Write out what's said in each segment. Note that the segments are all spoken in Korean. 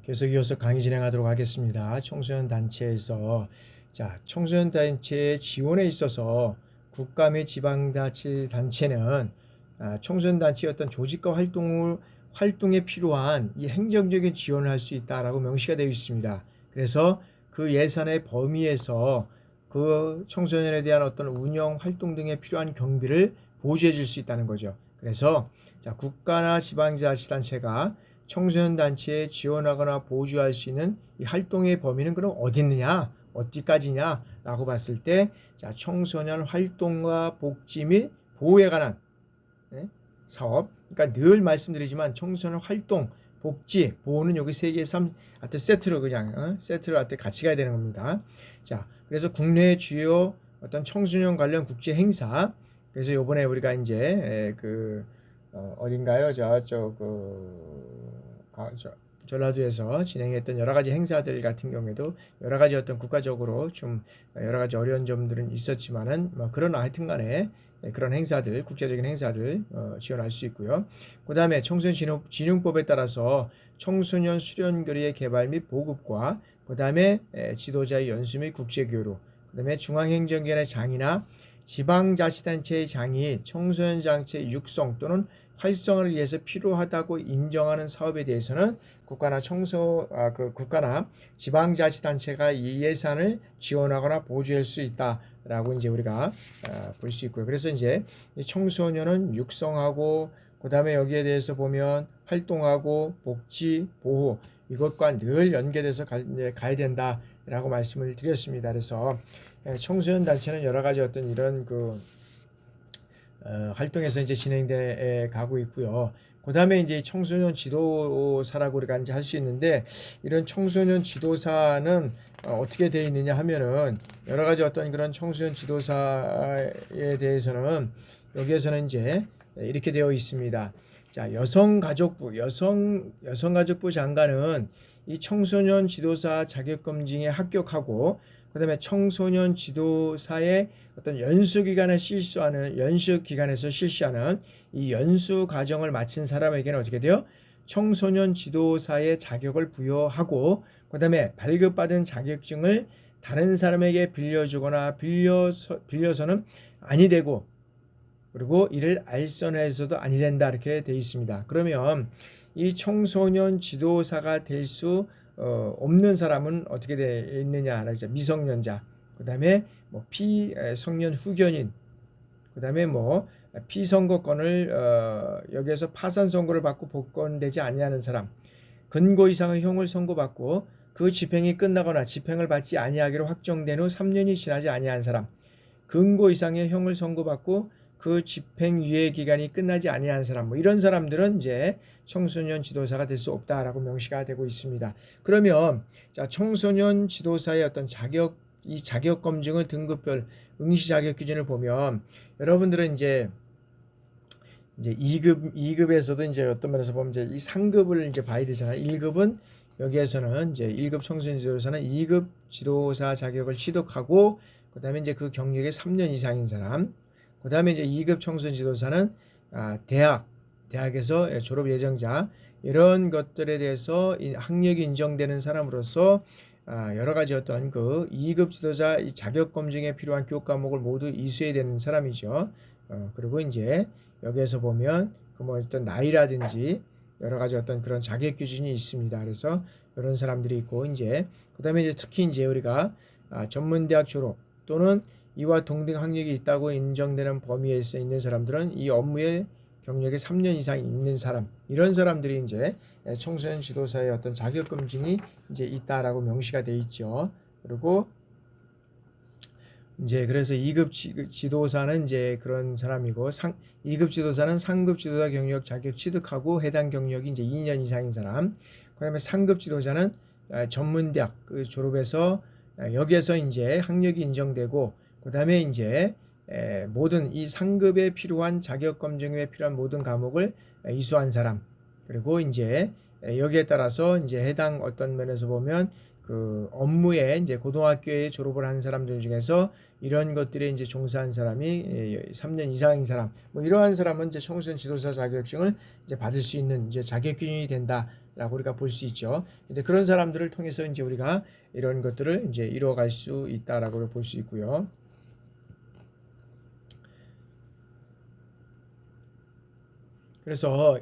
계속 이어서 강의 진행하도록 하겠습니다. 청소년 단체에서 청소년 단체의 지원에 있어서 국가 및 지방자치단체는 청소년 단체의 어떤 조직과 활동에 필요한 이 행정적인 지원을 할 수 있다라고 명시가 되어 있습니다. 그래서 그 예산의 범위에서 그 청소년에 대한 어떤 운영 활동 등에 필요한 경비를 보조해 줄 수 있다는 거죠. 그래서 국가나 지방자치단체가 청소년 단체에 지원하거나 보조할 수 있는 이 활동의 범위는 그럼 어디 있느냐, 어디까지냐라고 봤을 때, 청소년 활동과 복지 및 보호에 관한 사업. 그러니까 늘 말씀드리지만 청소년 활동, 복지, 보호는 여기 세 개, 하여튼 세트로 세트로 하여튼 같이 가야 되는 겁니다. 그래서 국내 주요 어떤 청소년 관련 국제 행사. 그래서 요번에 우리가 이제 어딘가요? 전라도에서 진행했던 여러 가지 행사들 같은 경우에도 여러 가지 어떤 국가적으로 좀 여러 가지 어려운 점들은 있었지만은 그러나 하여튼간에 그런 행사들, 국제적인 행사들 지원할 수 있고요. 그 다음에 청소년 진흥법에 따라서 청소년 수련거리의 개발 및 보급과 그 다음에 지도자의 연수 및 국제교류, 그 다음에 중앙행정기관의 장이나 지방자치단체의 장이 청소년 장치의 육성 또는 활성화를 위해서 필요하다고 인정하는 사업에 대해서는 국가나 지방자치단체가 이 예산을 지원하거나 보조할 수 있다라고 이제 우리가 볼 수 있고요. 그래서 이제 청소년은 육성하고 그 다음에 여기에 대해서 보면 활동하고 복지, 보호 이것과 늘 연계돼서 가야 된다라고 말씀을 드렸습니다. 그래서 청소년 단체는 여러 가지 어떤 이런 활동에서 이제 진행돼 가고 있고요. 그 다음에 이제 청소년 지도사라고 우리가 이제 할 수 있는데, 이런 청소년 지도사는 어떻게 되어 있느냐 하면은 여러 가지 어떤 그런 청소년 지도사에 대해서는 여기에서는 이제 이렇게 되어 있습니다. 여성가족부 장관은 이 청소년 지도사 자격검증에 합격하고 그 다음에 청소년 지도사의 어떤 연수 기간에서 실시하는 이 연수 과정을 마친 사람에게는 어떻게 돼요? 청소년 지도사의 자격을 부여하고 그 다음에 발급받은 자격증을 다른 사람에게 빌려주거나 빌려서는 아니 되고, 그리고 이를 알선해서도 아니 된다, 이렇게 되어 있습니다. 그러면 이 청소년 지도사가 될 수 없는 사람은 어떻게 되어 있느냐? 미성년자, 그 다음에 피성년 후견인, 그 다음에 피선거권을 여기에서 파산 선고를 받고 복권되지 아니하는 사람, 근고 이상의 형을 선고받고 그 집행이 끝나거나 집행을 받지 아니하기로 확정된 후 3년이 지나지 아니한 사람, 근고 이상의 형을 선고받고 그 집행 유예 기간이 끝나지 아니한 사람, 이런 사람들은 이제 청소년 지도사가 될 수 없다라고 명시가 되고 있습니다. 그러면 청소년 지도사의 어떤 이 자격 검증의 등급별 응시 자격 기준을 보면, 여러분들은 이제 2급에서도 이제 어떤 면에서 보면 이제 이 상급을 이제 봐야 되잖아요. 1급은 여기에서는 이제 1급 청소년 지도사는 2급 지도사 자격을 취득하고 그 다음에 이제 그 경력이 3년 이상인 사람, 그 다음에 이제 2급 청소년 지도사는 대학에서 졸업 예정자, 이런 것들에 대해서 학력이 인정되는 사람으로서 여러 가지 어떤 그 2급 지도자 이 자격 검증에 필요한 교육 과목을 모두 이수해야 되는 사람이죠. 그리고 이제 여기에서 보면 어떤 나이라든지 여러 가지 어떤 그런 자격 기준이 있습니다. 그래서 이런 사람들이 있고, 이제 그다음에 이제 특히 이제 우리가 전문대학 졸업 또는 이와 동등 학력이 있다고 인정되는 범위에서 있는 사람들은 이 업무에 경력이 3년 이상 있는 사람, 이런 사람들이 이제 청소년 지도사의 어떤 자격 검증이 이제 있다라고 명시가 돼 있죠. 그리고 이제 그래서 2급 지도사는 이제 그런 사람이고, 2급 지도사는 상급 지도자 경력 자격 취득하고 해당 경력이 이제 2년 이상인 사람, 그다음에 상급 지도자는 전문대학 졸업해서 여기에서 이제 학력이 인정되고, 그다음에 이제 모든 이 상급에 필요한 자격 검증에 필요한 모든 과목을 이수한 사람, 그리고 이제 여기에 따라서 이제 해당 어떤 면에서 보면 그 업무에 이제 고등학교에 졸업을 한 사람들 중에서 이런 것들에 이제 종사한 사람이 3년 이상인 사람, 이러한 사람은 이제 청소년 지도사 자격증을 이제 받을 수 있는 이제 자격 기준이 된다. 있다라고 우리가 볼 수 있죠. 이제 그런 사람들을 통해서 이제 우리가 이런 것들을 이제 이루어갈 수 있다라고 볼 수 있고요. 그래서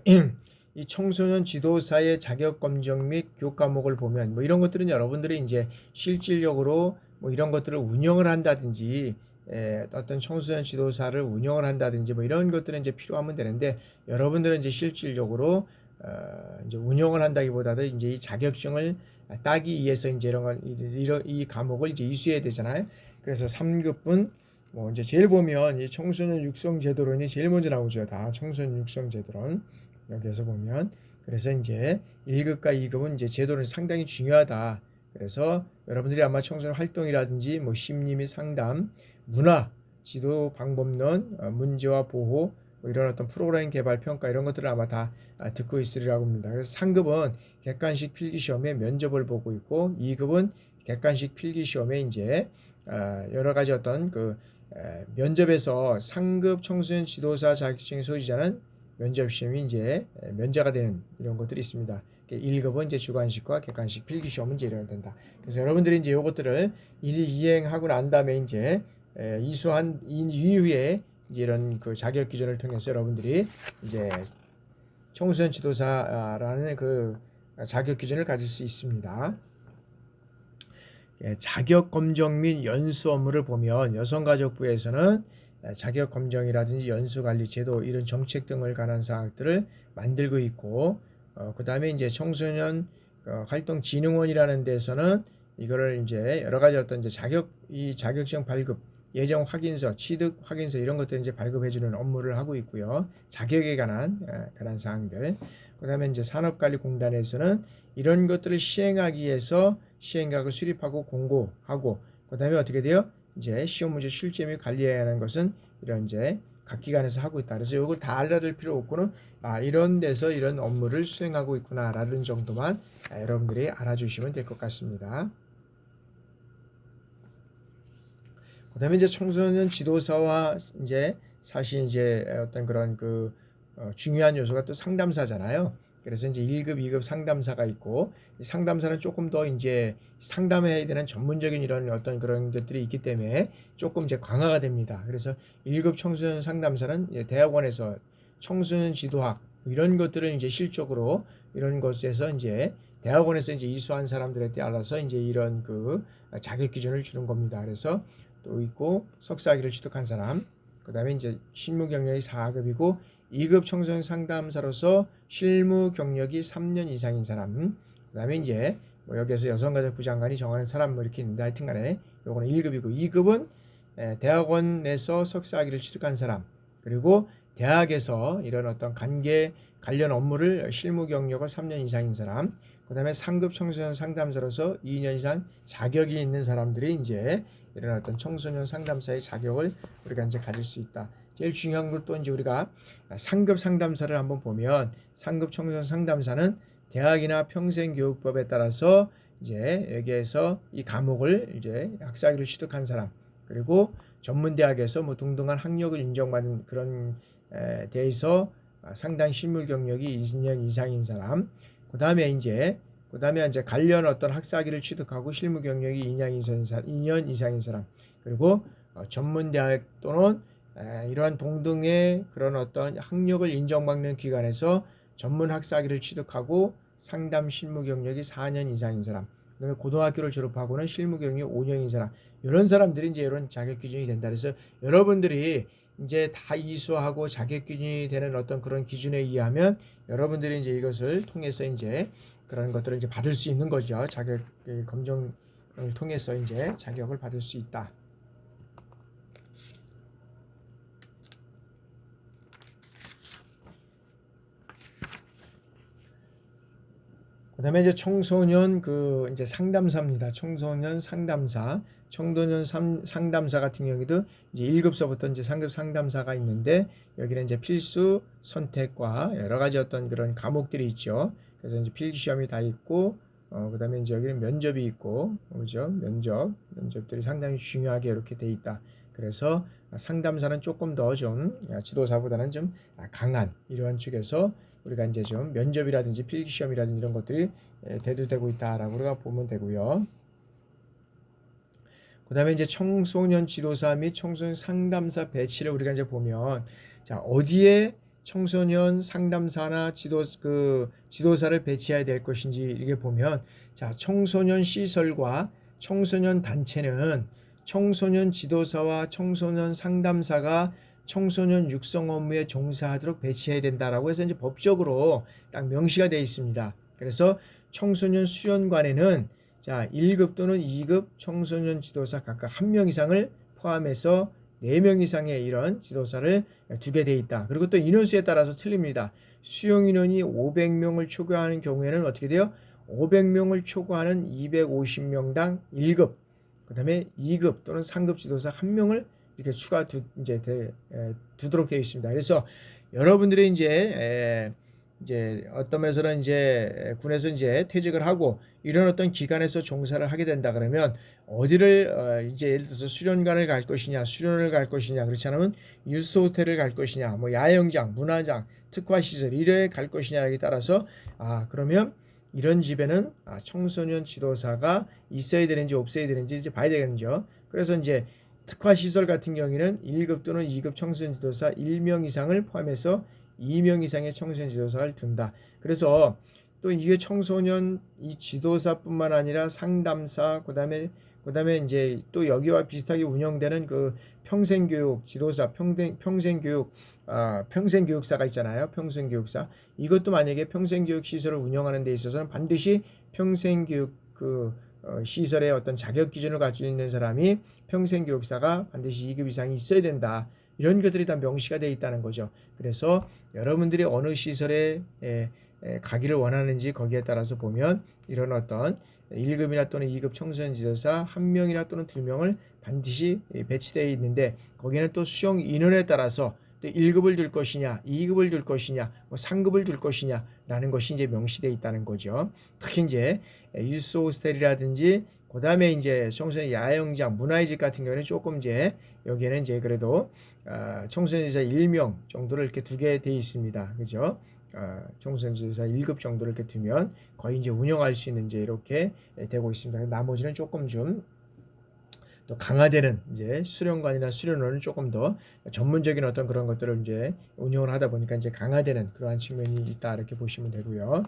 이 청소년 지도사의 자격 검정 및 교육 과목을 보면 뭐 이런 것들은 여러분들이 이제 실질적으로 뭐 이런 것들을 운영을 한다든지 어떤 청소년 지도사를 운영을 한다든지 뭐 이런 것들은 이제 필요하면 되는데 여러분들은 이제 실질적으로 이제 운영을 한다기보다도 이제 이 자격증을 따기 위해서 이제 이 과목을 이제 이수해야 되잖아요. 그래서 3급분 뭐 이제 제일 보면 이 청소년 육성 제도론이 제일 먼저 나오죠. 다 청소년 육성 제도론 여기에서 보면 그래서 이제 1급과 2급은 이제 제도론이 상당히 중요하다. 그래서 여러분들이 아마 청소년 활동이라든지 뭐 심리 및 상담, 문화, 지도 방법론, 문제와 보호 뭐 이런 어떤 프로그램 개발 평가 이런 것들을 아마 다 듣고 있으리라고 합니다. 그래서 3급은 객관식 필기 시험에 면접을 보고 있고 2급은 객관식 필기 시험에 이제 여러 가지 어떤 그 면접에서 상급 청소년 지도사 자격증 소지자는 면접 시험이 이제 면제가 되는 이런 것들이 있습니다. 1급은 이제 주관식과 객관식 필기 시험은 이제 이래야 된다. 그래서 여러분들이 이제 이것들을 이행하고 난 다음에 이제 이수한 이후에 이제 이런 그 자격 기준을 통해서 여러분들이 이제 청소년 지도사라는 그 자격 기준을 가질 수 있습니다. 자격 검정 및 연수 업무를 보면 여성가족부에서는 자격 검정이라든지 연수 관리 제도 이런 정책 등을 관한 사항들을 만들고 있고 그 다음에 이제 청소년 활동진흥원이라는 데서는 이거를 이제 여러 가지 어떤 이제 자격증 발급 예정 확인서, 취득 확인서 이런 것들을 이제 발급해주는 업무를 하고 있고요. 자격에 관한 그런 사항들. 그다음에 이제 산업관리공단에서는 이런 것들을 시행하기 위해서 시행각을 수립하고 공고하고 그다음에 어떻게 돼요? 이제 시험 문제 출제 및 관리해야 하는 것은 이런 이제 각 기관에서 하고 있다. 그래서 이걸 다 알아둘 필요 없고는 이런 데서 이런 업무를 수행하고 있구나라는 정도만 여러분들이 알아주시면 될 것 같습니다. 그다음에 이제 청소년 지도사와 이제 사실 이제 어떤 그런 그 중요한 요소가 또 상담사잖아요. 그래서 이제 1급, 2급 상담사가 있고 상담사는 조금 더 이제 상담해야 되는 전문적인 이런 어떤 그런 것들이 있기 때문에 조금 이제 강화가 됩니다. 그래서 1급 청소년 상담사는 이제 대학원에서 청소년 지도학 이런 것들을 이제 실적으로 이런 것에서 이제 대학원에서 이제 이수한 사람들에 따라서 이제 이런 그 자격 기준을 주는 겁니다. 그래서 또 있고 석사학위를 취득한 사람, 그 다음에 이제 실무 경력이 4급이고 2급 청소년 상담사로서 실무 경력이 3년 이상인 사람, 그 다음에 이제 뭐 여기에서 여성가족부 장관이 정하는 사람 뭐 이렇게 있는데 하여튼간에 요거는 1급이고 2급은 대학원에서 석사학위를 취득한 사람, 그리고 대학에서 이런 어떤 관련 업무를 실무 경력을 3년 이상인 사람, 그 다음에 상급 청소년 상담사로서 2년 이상 자격이 있는 사람들이 이제 이런 어떤 청소년 상담사의 자격을 우리가 이제 가질 수 있다. 제일 중요한 건 또 이제 우리가 상급 상담사를 한번 보면 상급 청소년 상담사는 대학이나 평생교육법에 따라서 이제 여기에서 이 과목을 이제 학사학위를 취득한 사람, 그리고 전문대학에서 뭐 동등한 학력을 인정받은 그런 데에서 상당 실무 경력이 20년 이상인 사람, 그 다음에 이제 관련 어떤 학사학위를 취득하고 실무 경력이 2년 이상인 사람, 그리고 전문대학 또는 이러한 동등의 그런 어떤 학력을 인정받는 기관에서 전문 학사학위를 취득하고 상담 실무 경력이 4년 이상인 사람, 그다음에 고등학교를 졸업하고는 실무 경력이 5년인 사람, 이런 사람들이 이제 이런 자격 기준이 된다. 그래서 여러분들이 이제 다 이수하고 자격 기준이 되는 어떤 그런 기준에 의하면 여러분들이 이제 이것을 통해서 이제 그런 것들을 이제 받을 수 있는 거죠. 자격 검정을 통해서 이제 자격을 받을 수 있다. 그다음에 이제 청소년 이제 상담사입니다. 청소년 상담사, 상담사 같은 경우에도 이제 1급서부터 이제 상급 상담사가 있는데 여기는 이제 필수 선택과 여러 가지 어떤 그런 과목들이 있죠. 그래서 이제 필기 시험이 다 있고 그다음에 이제 여기는 면접이 있고 그죠? 면접들이 상당히 중요하게 이렇게 돼 있다. 그래서 상담사는 조금 더 좀 지도사보다는 좀 강한 이러한 측에서 우리가 이제 좀 면접이라든지 필기시험이라든지 이런 것들이 대두되고 있다라고 우리가 보면 되고요. 그다음에 이제 청소년 지도사 및 청소년 상담사 배치를 우리가 이제 보면 자, 어디에 청소년 상담사나 지도사를 배치해야 될 것인지 이렇게 보면 자, 청소년 시설과 청소년 단체는 청소년 지도사와 청소년 상담사가 청소년 육성 업무에 종사하도록 배치해야 된다라고 해서 이제 법적으로 딱 명시가 되어 있습니다. 그래서 청소년 수련관에는 자, 1급 또는 2급 청소년 지도사 각각 1명 이상을 포함해서 4명 이상의 이런 지도사를 두게 돼 있다. 그리고 또 인원수에 따라서 틀립니다. 수용 인원이 500명을 초과하는 경우에는 어떻게 돼요? 500명을 초과하는 250명당 1급, 그 다음에 2급 또는 3급 지도사 1명을 이렇게 두도록 되어 있습니다. 그래서 여러분들이 이제 어떤 면에서는 이제 군에서 이제 퇴직을 하고 이런 어떤 기관에서 종사를 하게 된다 그러면 어디를 이제 예를 들어서 수련관을 갈 것이냐, 수련을 갈 것이냐, 그렇지 않으면 유스 호텔을 갈 것이냐, 뭐 야영장, 문화장, 특화 시설 이래 갈 것이냐에 따라서 그러면 이런 집에는 청소년 지도사가 있어야 되는지 없어야 되는지 이제 봐야 되겠죠. 그래서 이제 특화 시설 같은 경우에는 1급 또는 2급 청소년 지도사 1명 이상을 포함해서 2명 이상의 청소년 지도사를 둔다. 그래서 또 이게 청소년 이 지도사뿐만 아니라 상담사 그다음에 이제 또 여기와 비슷하게 운영되는 그 평생교육 지도사 평생교육사가 있잖아요. 평생교육사 이것도 만약에 평생교육 시설을 운영하는 데 있어서는 반드시 평생교육 시설의 어떤 자격 기준을 가지고 있는 사람이 평생교육사가 반드시 2급 이상이 있어야 된다. 이런 것들이 다 명시가 되어 있다는 거죠. 그래서 여러분들이 어느 시설에 가기를 원하는지 거기에 따라서 보면 이런 어떤 1급이나 또는 2급 청소년 지도사 1명이나 또는 2명을 반드시 배치되어 있는데 거기는 또 수용 인원에 따라서 또 1급을 둘 것이냐, 2급을 둘 것이냐, 3급을 둘 것이냐 라는 것이 이제 명시되어 있다는 거죠. 특히 이제 유스 호스텔이라든지 그다음에 이제 청소년 야영장, 문화의 집 같은 경우는 조금 이제 여기에는 이제 그래도 청소년 지도사 1명 정도를 이렇게 두게 돼 있습니다. 그죠? 청소년 지도사 1급 정도를 이렇게 두면 거의 이제 운영할 수 있는 이제 이렇게 되고 있습니다. 나머지는 조금 좀 또 강화되는 이제 수련관이나 수련원은 조금 더 전문적인 어떤 그런 것들을 이제 운영을 하다 보니까 이제 강화되는 그러한 측면이 있다 이렇게 보시면 되고요.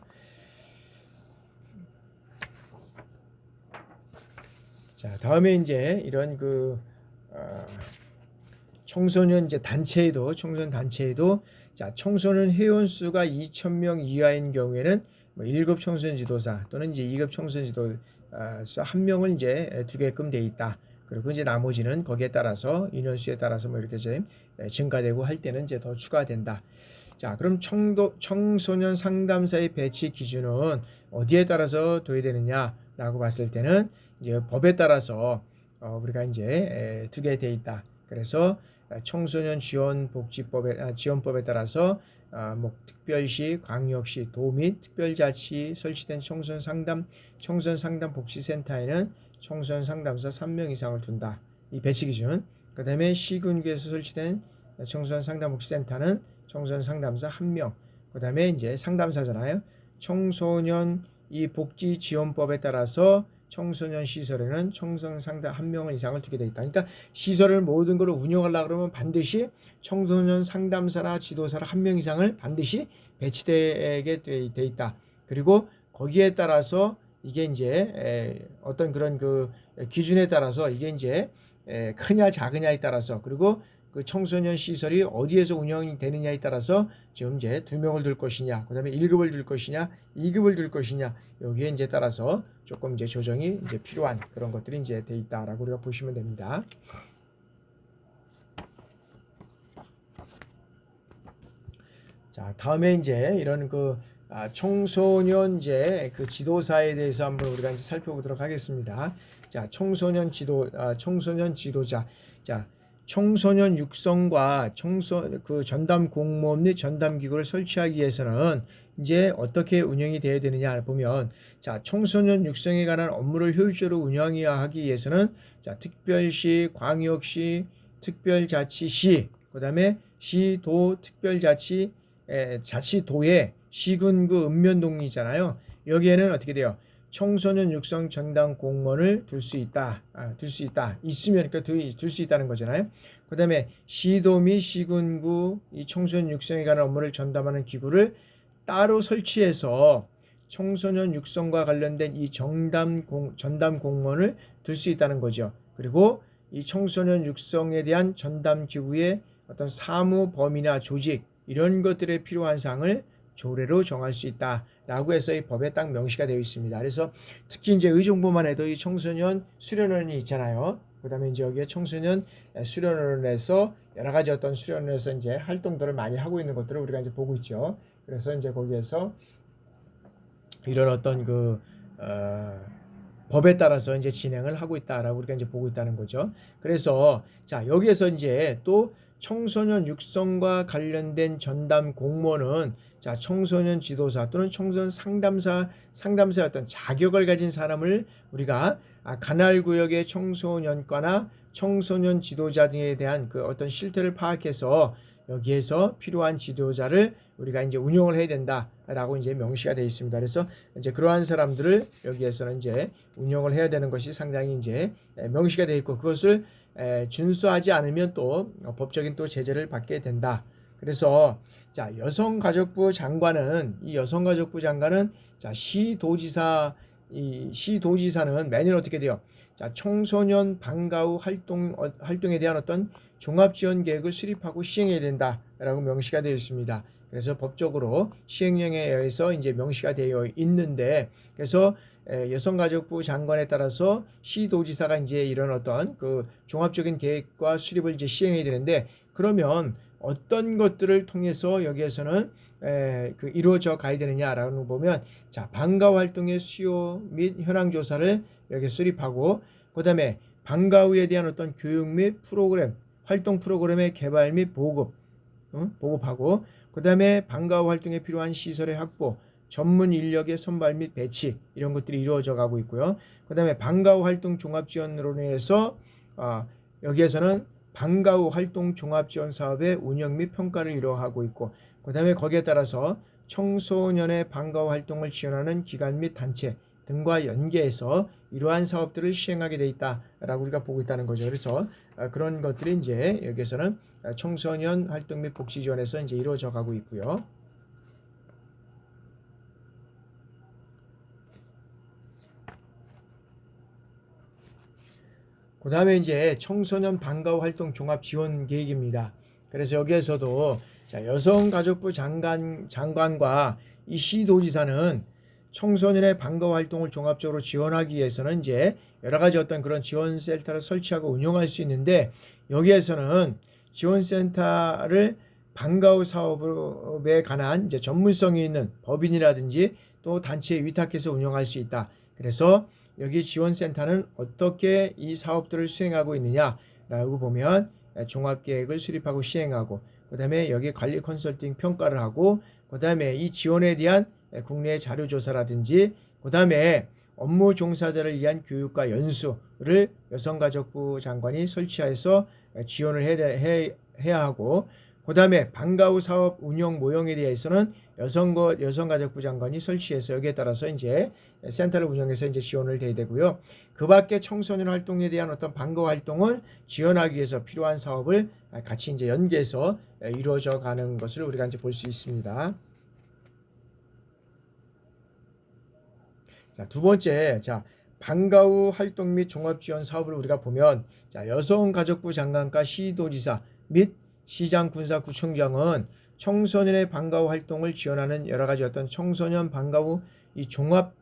자, 다음에 이제 이런 청소년 이제 청소년 단체에도 자, 청소년 회원 수가 2,000명 이하인 경우에는 1급 청소년 지도사 또는 이제 2급 청소년 지도사 1명을 이제 두게끔 돼 있다. 그리고 이제 나머지는 거기에 따라서 인원수에 따라서 이렇게 이제 증가되고 할 때는 이제 더 추가된다. 자, 그럼 청소년 상담사의 배치 기준은 어디에 따라서 둬야 되느냐라고 봤을 때는 이제 법에 따라서 우리가 이제 두게 돼 있다. 그래서 청소년 지원법에 따라서 특별시, 광역시, 도 및 특별자치 설치된 청소년 상담 복지센터에는 청소년 상담사 3명 이상을 둔다. 이 배치 기준. 그 다음에 시군구에서 설치된 청소년 상담 복지센터는 청소년 상담사 1명. 그 다음에 이제 상담사잖아요. 청소년 이 복지지원법에 따라서 청소년 시설에는 청소년 상담 1명 이상을 두게 돼 있다. 그러니까 시설을 모든 걸 운영하려고 그러면 반드시 청소년 상담사나 지도사를 1명 이상을 반드시 배치되게 돼 있다. 그리고 거기에 따라서 이게 이제 어떤 그런 기준에 따라서 이게 이제 크냐 작으냐에 따라서 그리고 그 청소년 시설이 어디에서 운영이 되느냐에 따라서 지금 이제 2명을 둘 것이냐, 그다음에 1급을 둘 것이냐, 2급을 둘 것이냐 여기에 이제 따라서 조금 이제 조정이 이제 필요한 그런 것들이 이제 돼 있다라고 우리가 보시면 됩니다. 자, 다음에 이제 이런 청소년 이제 지도사에 대해서 한번 우리가 이제 살펴보도록 하겠습니다. 자, 청소년 지도자. 자, 청소년 육성과 전담 공무원 및 전담 기구를 설치하기 위해서는 이제 어떻게 운영이 되어야 되느냐 보면 자, 청소년 육성에 관한 업무를 효율적으로 운영하기 위해서는 자, 특별시, 광역시, 특별자치시, 그다음에 시, 도, 특별자치 자치도의 시군구 읍면동이잖아요. 여기에는 어떻게 돼요? 청소년 육성 전담 공무원을 둘 수 있다. 있으면 그러니까 둘 수 있다는 거잖아요. 그다음에 시도 및 시군구 이 청소년 육성에 관한 업무를 전담하는 기구를 따로 설치해서 청소년 육성과 관련된 이 전담 공무원을 둘 수 있다는 거죠. 그리고 이 청소년 육성에 대한 전담 기구의 어떤 사무 범위나 조직 이런 것들에 필요한 사항을 조례로 정할 수 있다라고 해서 이 법에 딱 명시가 되어 있습니다. 그래서 특히 이제 의정부만 해도 이 청소년 수련원이 있잖아요. 그다음에 이제 여기에 청소년 수련원에서 여러 가지 어떤 수련원에서 이제 활동들을 많이 하고 있는 것들을 우리가 이제 보고 있죠. 그래서 이제 거기에서 이런 어떤 법에 따라서 이제 진행을 하고 있다라고 우리가 이제 보고 있다는 거죠. 그래서 자 여기에서 이제 또 청소년 육성과 관련된 전담 공무원은 자 청소년 지도사 또는 청소년 상담사의 어떤 자격을 가진 사람을 우리가 관할구역의 청소년과나 청소년 지도자 등에 대한 그 어떤 실태를 파악해서 여기에서 필요한 지도자를 우리가 이제 운영을 해야 된다라고 이제 명시가 되어 있습니다. 그래서 이제 그러한 사람들을 여기에서는 이제 운영을 해야 되는 것이 상당히 이제 명시가 되어 있고 그것을 준수하지 않으면 또 법적인 또 제재를 받게 된다. 그래서 자 여성가족부 장관은 자 시도지사는 매년 어떻게 돼요? 자 청소년 방과 후 활동에 대한 어떤 종합지원 계획을 수립하고 시행해야 된다라고 명시가 되어 있습니다. 그래서 법적으로 시행령에 의해서 이제 명시가 되어 있는데 그래서 여성가족부 장관에 따라서 시도지사가 이제 이런 어떤 그 종합적인 계획과 수립을 이제 시행해야 되는데 그러면 어떤 것들을 통해서 여기에서는 이루어져 가야 되느냐라고 보면 자 방과 활동의 수요 및 현황 조사를 여기 수립하고 그다음에 방과 후에 대한 어떤 교육 및 활동 프로그램의 개발 및 보급하고 그다음에 방과 후 활동에 필요한 시설의 확보, 전문 인력의 선발 및 배치 이런 것들이 이루어져 가고 있고요. 그다음에 방과 후 활동 종합 지원으로 인해서 여기에서는 방과 후 활동 종합 지원 사업의 운영 및 평가를 이루어가고 있고 그다음에 거기에 따라서 청소년의 방과 후 활동을 지원하는 기관 및 단체 등과 연계해서 이러한 사업들을 시행하게 돼 있다라고 우리가 보고 있다는 거죠. 그래서 그런 것들이 이제 여기에서는 청소년 활동 및 복지 지원에서 이제 이루어져 가고 있고요. 그 다음에 이제 청소년 방과 후 활동 종합 지원 계획입니다. 그래서 여기에서도 자, 여성가족부 장관과 이 시도지사는 청소년의 방과 후 활동을 종합적으로 지원하기 위해서는 이제 여러 가지 어떤 그런 지원센터를 설치하고 운영할 수 있는데 여기에서는 지원센터를 방과 후 사업에 관한 이제 전문성이 있는 법인이라든지 또 단체에 위탁해서 운영할 수 있다. 그래서 여기 지원센터는 어떻게 이 사업들을 수행하고 있느냐라고 보면 종합계획을 수립하고 시행하고 그 다음에 여기 관리 컨설팅 평가를 하고 그 다음에 이 지원에 대한 국내 자료조사라든지 그 다음에 업무 종사자를 위한 교육과 연수를 여성가족부 장관이 설치해서 지원을 해야 하고 그 다음에 방과 후 사업 운영 모형에 대해서는 여성가족부 장관이 설치해서 여기에 따라서 이제 센터를 운영해서 이제 지원을 해야 되고요. 그 밖에 청소년 활동에 대한 어떤 방과 후 활동을 지원하기 위해서 필요한 사업을 같이 이제 연계해서 이루어져 가는 것을 우리가 이제 볼 수 있습니다. 자, 두 번째, 자, 방과 후 활동 및 종합 지원 사업을 우리가 보면 자, 여성가족부 장관과 시도지사 및 시장 군사구청장은 청소년의 방과 후 활동을 지원하는 여러 가지 어떤 청소년 방과 후 이 종합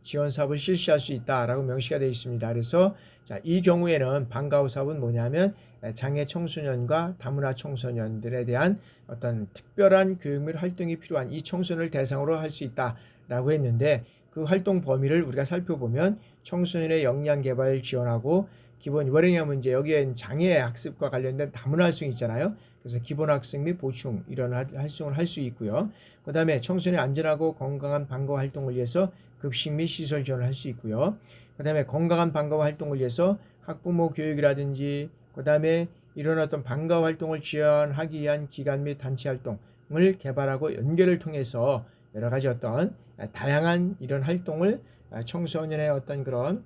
지원 사업을 실시할 수 있다라고 명시가 되어 있습니다. 그래서 자, 이 경우에는 방과 후 사업은 뭐냐면 장애 청소년과 다문화 청소년들에 대한 어떤 특별한 교육 및 활동이 필요한 이 청소년을 대상으로 할 수 있다라고 했는데 그 활동 범위를 우리가 살펴보면 청소년의 역량 개발 지원하고 기본 월행형 문제 여기엔 장애 학습과 관련된 다문화 활성이 있잖아요. 그래서 기본 학습 및 보충 이런 활동을 할 수 있고요. 그 다음에 청소년의 안전하고 건강한 방과 후 활동을 위해서 급식 및 시설 지원을 할 수 있고요. 그 다음에 건강한 방과 후 활동을 위해서 학부모 교육이라든지 그 다음에 이런 어떤 방과 후 활동을 지원하기 위한 기관 및 단체 활동을 개발하고 연계를 통해서 여러 가지 어떤 다양한 이런 활동을 청소년의 어떤 그런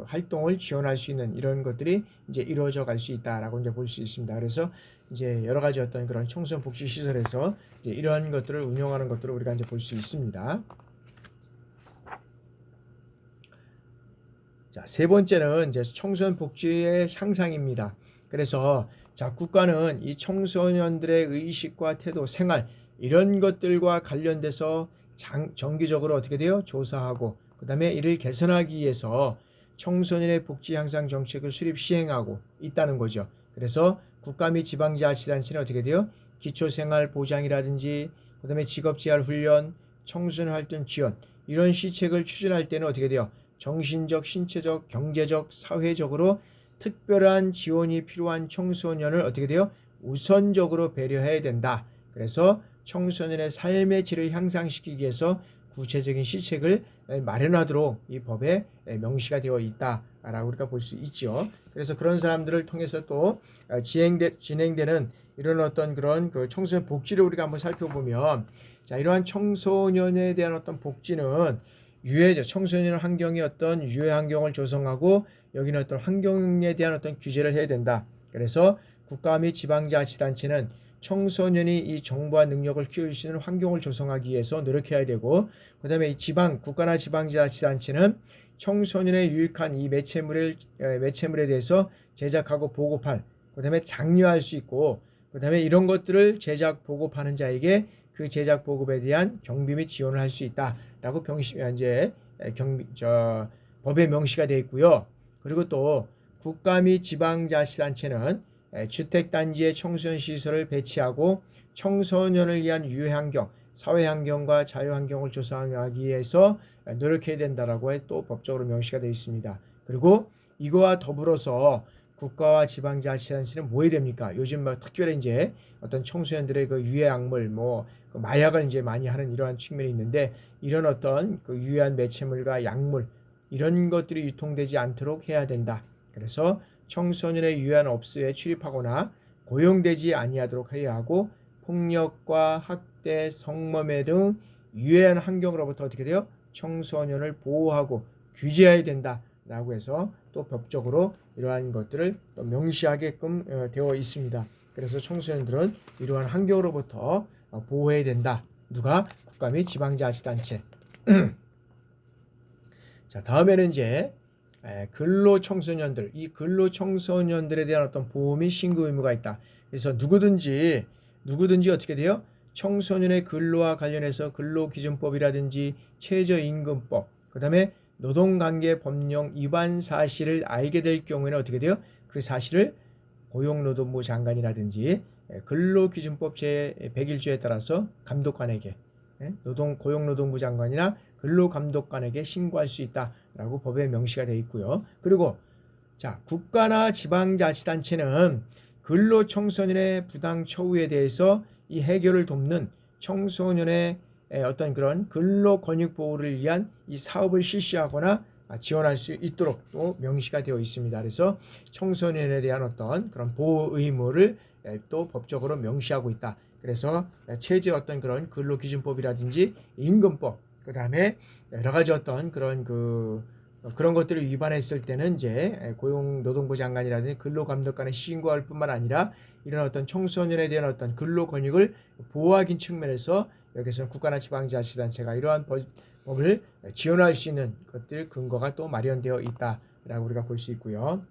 활동을 지원할 수 있는 이런 것들이 이제 이루어져 갈 수 있다라고 이제 볼 수 있습니다. 그래서 이제 여러 가지 어떤 그런 청소년 복지 시설에서 이제 이러한 것들을 운영하는 것들을 우리가 이제 볼 수 있습니다. 자, 세 번째는 이제 청소년 복지의 향상입니다. 그래서 자, 국가는 이 청소년들의 의식과 태도, 생활 이런 것들과 관련돼서 정기적으로 어떻게 돼요? 조사하고 그다음에 이를 개선하기 위해서 청소년의 복지 향상 정책을 수립 시행하고 있다는 거죠. 그래서 국가 및 지방자치단체는 어떻게 돼요? 기초생활보장이라든지 그다음에 직업재활훈련, 청소년 활동 지원 이런 시책을 추진할 때는 어떻게 돼요? 정신적, 신체적, 경제적, 사회적으로 특별한 지원이 필요한 청소년을 어떻게 돼요? 우선적으로 배려해야 된다. 그래서 청소년의 삶의 질을 향상시키기 위해서 구체적인 시책을 마련하도록 이 법에 명시가 되어 있다라고 우리가 볼 수 있죠. 그래서 그런 사람들을 통해서 또 진행되는 이런 어떤 그런 그 청소년 복지를 우리가 한번 살펴보면 자, 이러한 청소년에 대한 어떤 복지는 유해죠. 청소년 환경의 어떤 유해 환경을 조성하고 여기는 어떤 환경에 대한 어떤 규제를 해야 된다. 그래서 국가 및 지방자치단체는 청소년이 이 정보와 능력을 키울 수 있는 환경을 조성하기 위해서 노력해야 되고 그다음에 이 국가나 지방자치단체는 청소년의 유익한 이 매체물에 대해서 제작하고 보급할 그다음에 장려할 수 있고 그다음에 이런 것들을 제작 보급하는 자에게 그 제작 보급에 대한 경비 및 지원을 할 수 있다라고 이제 법에 명시가 되어 있고요. 그리고 또 국가 및 지방자치단체는 주택단지의 청소년 시설을 배치하고 청소년을 위한 유해환경, 사회환경과 자유환경을 조성하기 위해서 노력해야 된다라고 또 법적으로 명시가 되어 있습니다. 그리고 이거와 더불어서 국가와 지방자치단체는 뭐 해야 됩니까? 요즘 특별히 이제 어떤 청소년들의 그 유해 약물, 그 마약을 이제 많이 하는 이러한 측면이 있는데 이런 어떤 그 유해한 매체물과 약물 이런 것들이 유통되지 않도록 해야 된다. 그래서 청소년의 유해한 업소에 출입하거나 고용되지 아니하도록 해야 하고 폭력과 학대, 성범죄 등 유해한 환경으로부터 어떻게 돼요? 청소년을 보호하고 규제해야 된다라고 해서 또 법적으로 이러한 것들을 또 명시하게끔 되어 있습니다. 그래서 청소년들은 이러한 환경으로부터 보호해야 된다. 누가? 국가 및 지방자치단체. 자, 다음에는 이제 근로청소년들, 이 근로청소년들에 대한 어떤 보호 및 신고 의무가 있다. 그래서 누구든지 어떻게 돼요? 청소년의 근로와 관련해서 근로기준법이라든지 최저임금법, 그 다음에 노동관계법령 위반 사실을 알게 될 경우에는 어떻게 돼요? 그 사실을 고용노동부 장관이라든지 근로기준법 제101조에 따라서 감독관에게 고용노동부 장관이나 근로감독관에게 신고할 수 있다라고 법에 명시가 되어 있고요. 그리고 자, 국가나 지방자치단체는 근로청소년의 부당 처우에 대해서 이 해결을 돕는 청소년의 어떤 그런 근로권익 보호를 위한 이 사업을 실시하거나 지원할 수 있도록 또 명시가 되어 있습니다. 그래서 청소년에 대한 어떤 그런 보호 의무를 또 법적으로 명시하고 있다. 그래서 최저 어떤 그런 근로기준법이라든지 임금법, 그 다음에 여러 가지 어떤 그런 그런 것들을 위반했을 때는 이제 고용노동부 장관이라든지 근로감독관에 신고할 뿐만 아니라 이런 어떤 청소년에 대한 어떤 근로권익을 보호하기 측면에서 여기서는 국가나 지방자치단체가 이러한 법을 지원할 수 있는 것들 근거가 또 마련되어 있다라고 우리가 볼 수 있고요.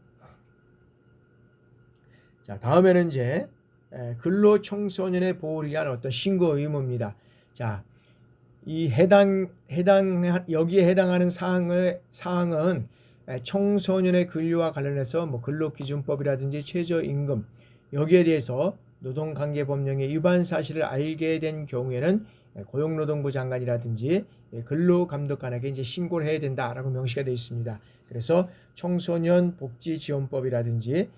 자, 다음에는 이제 근로청소년의 보호를 위한 어떤 신고 의무입니다. 자, 이 여기에 해당하는 사항은 청소년의 근로와 관련해서 근로기준법이라든지 최저임금 여기에 대해서 노동관계법령의 위반 사실을 알게 된 경우에는 고용노동부 장관이라든지 근로감독관에게 이제 신고를 해야 된다라고 명시가 되어 있습니다. 그래서 청소년 복지지원법이라든지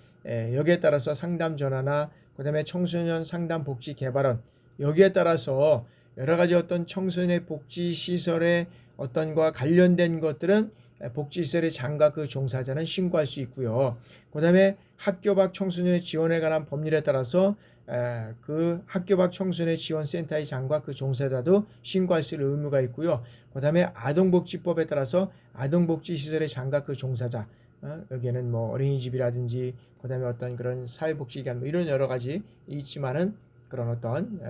여기에 따라서 상담 전화나 그다음에 청소년 상담 복지 개발원 여기에 따라서 여러 가지 어떤 청소년의 복지 시설의 어떤 과 관련된 것들은 복지시설의 장과 그 종사자는 신고할 수 있고요. 그 다음에 학교 밖 청소년의 지원에 관한 법률에 따라서 그 학교 밖 청소년 지원센터의 장과 그 종사자도 신고할 수 있는 의무가 있고요. 그 다음에 아동복지법에 따라서 아동복지시설의 장과 그 종사자, 여기에는 뭐 어린이집이라든지 그 다음에 어떤 그런 사회복지기관 뭐 이런 여러 가지 있지만은 그런 어떤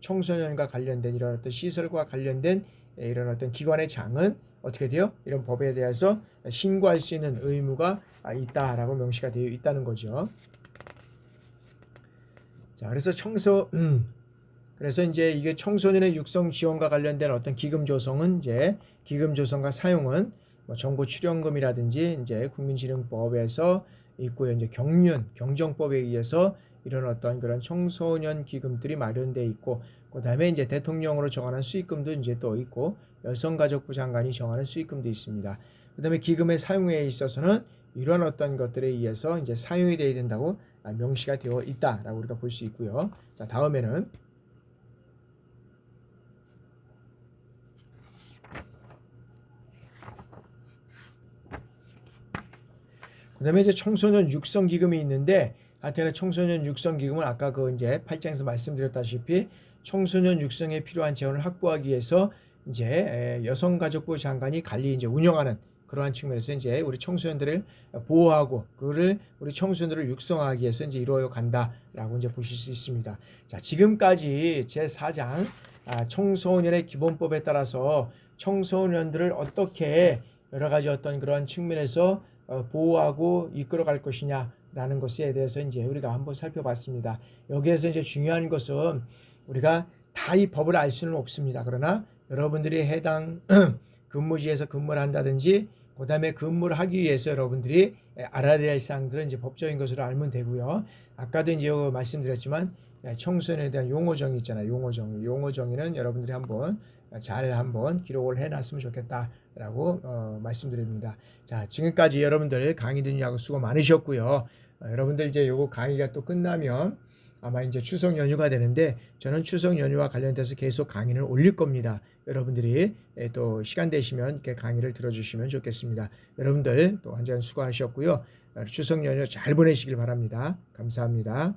청소년과 관련된 이런 어떤 시설과 관련된 이런 어떤 기관의 장은 어떻게 돼요? 이런 법에 대해서 신고할 수 있는 의무가 있다라고 명시가 되어 있다는 거죠. 자, 그래서 그래서 이제 이게 청소년의 육성 지원과 관련된 어떤 기금 조성은 이제 기금 조성과 사용은 뭐 정부 출연금이라든지 이제 국민진흥법에서 있고요. 이제 경정법에 의해서 이런 어떤 그런 청소년 기금들이 마련돼 있고, 그다음에 이제 대통령으로 정하는 수익금도 이제 또 있고, 여성가족부 장관이 정하는 수익금도 있습니다. 그다음에 기금의 사용에 있어서는 이런 어떤 것들에 의해서 이제 사용이 되어야 된다고 명시가 되어 있다라고 우리가 볼 수 있고요. 자, 다음에는 그다음에 이제 청소년 육성 기금이 있는데, 하여튼 청소년 육성 기금은 아까 그 이제 8장에서 말씀드렸다시피 청소년 육성에 필요한 재원을 확보하기 위해서 이제 여성가족부 장관이 관리 이제 운영하는 그러한 측면에서 이제 우리 청소년들을 보호하고 그를 우리 청소년들을 육성하기 위해서 이제 이루어 간다라고 이제 보실 수 있습니다. 자, 지금까지 제 4장 청소년의 기본법에 따라서 청소년들을 어떻게 여러 가지 어떤 그런 측면에서 보호하고 이끌어갈 것이냐라는 것에 대해서 이제 우리가 한번 살펴봤습니다. 여기에서 이제 중요한 것은 우리가 다 이 법을 알 수는 없습니다. 그러나 여러분들이 해당 근무지에서 근무를 한다든지 그다음에 근무를 하기 위해서 여러분들이 알아야 될 사항들은 이제 법적인 것으로 알면 되고요. 아까도 이제 말씀드렸지만 청소년에 대한 용어정의 있잖아요. 용어정의는 여러분들이 한번 기록을 해놨으면 좋겠다라고 말씀드립니다. 자, 지금까지 여러분들 강의 듣느라고 수고 많으셨고요. 여러분들 이제 요거 강의가 또 끝나면 아마 이제 추석 연휴가 되는데 저는 추석 연휴와 관련돼서 계속 강의를 올릴 겁니다. 여러분들이 또 시간 되시면 이렇게 강의를 들어주시면 좋겠습니다. 여러분들 또 한 주간 수고하셨고요. 추석 연휴 잘 보내시길 바랍니다. 감사합니다.